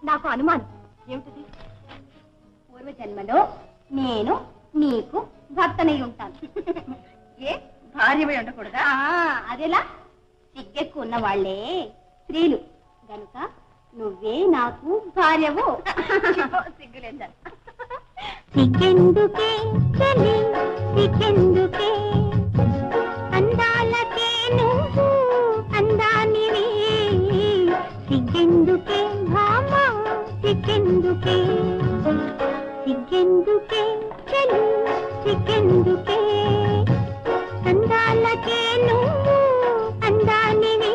నాకు అనుమానం. ఏమిటిది? పూర్వజన్మలో నేను నీకు భర్తనై ఉంటాను. ఏ భార్యమై ఉండకూడదా? అదేలా? సిగ్గెక్కు ఉన్న వాళ్లే స్త్రీలు గనుక నువ్వే నాకు భార్యవు. సిగ్గులేదా? సిగ్గెందుకే చలి, సిగ్గెందుకే అందాలకే నువ్వు అందానివి, సిగ్గెందుకే భామా, సిగ్గెందుకే సిగ్గెందుకే చలి, సిగ్గెందుకే అందాలకే నువ్వు అందానివి,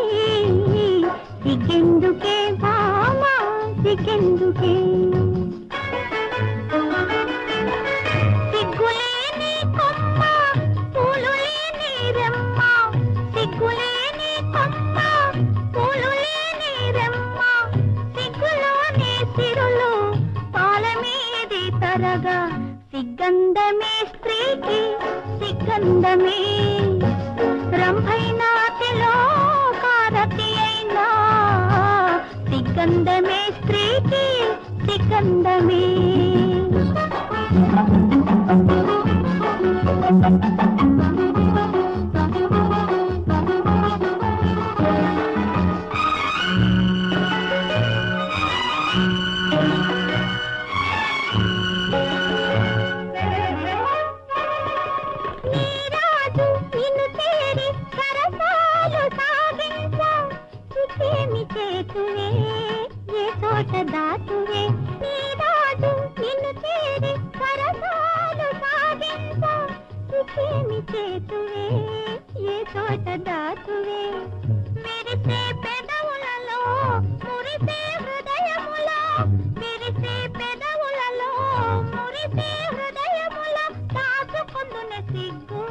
సిగ్గెందుకే భామా, సిగ్గెందుకే సిగ్గులేని కొమ్మ పూలు లేని రెమ్మ, సిగ్గులేని కొమ్మ పూలు లేని రెమ్మ, సిగ్గులోని సిరులు పాల మీది తరగా, సిగ్గంధమే స్త్రీకి సిగ్గంధమే, రంభైనాతిలో కారతి అయినా, సిగ్గంధమే స్త్రీకి సిగ్గంధమే. నీరాజు నిన్ను చేరి సరసాలు సాగించా, సుఖేమి చేతువే ఏ చోట దాటువే, నీరాజు నిన్ను చేరి సరసాలు సాగించా, సుఖేమి చేతువే ఏ చోట దాటువే, మెరిసే పెదవులలో మురిసే హృదయములో, మెరిసే పెదవులలో మురిసే హృదయములో, దాచుకొందునే సిగ్గు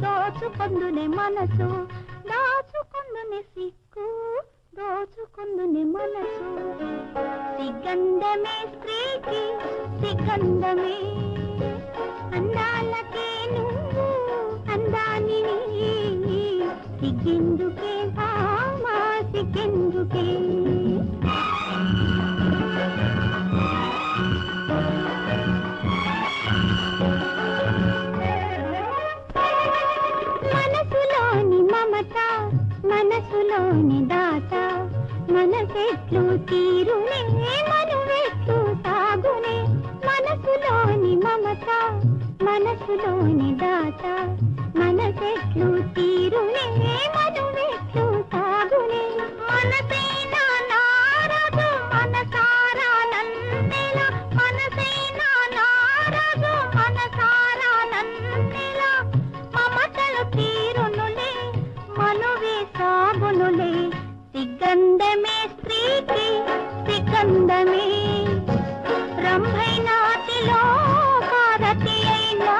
దోచుకొందునే మనసు, దాచుకొందునే సిగ్గు దోచుకొందునే మనసు, సిగ్గంధమే స్త్రీకి సిగ్గంధమే, అందాలకే నువ్వు అందానివి, సిగ్గెందుకే భామా, సిగ్గెందుకే మనసులోని మమత మనసులోని దాత, మనసెట్లు తీరునే మనువెట్లు సాగునే, మనసులోని మమత మనసులోని దాత, మనసెట్లు తీరునే మనువెట్లు సాగునే, మనసైనా నారదు మనసారా నన్నెల, మనసైనా నారదు మనసారా నన్నెల, మమతలు తీరునులే మనువే సాగునులే, సిగ్గంధమే స్త్రీకి సిగ్గంధమే, రంభైనాతిలో కారతి అయినా,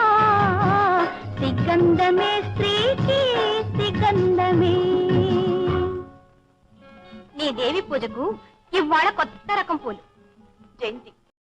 సిగ్గంధమే స్త్రీకి సిగ్గంధమే. నీ దేవి పూజకు ఇవాళ కొత్త రకం పూలు జయంతి.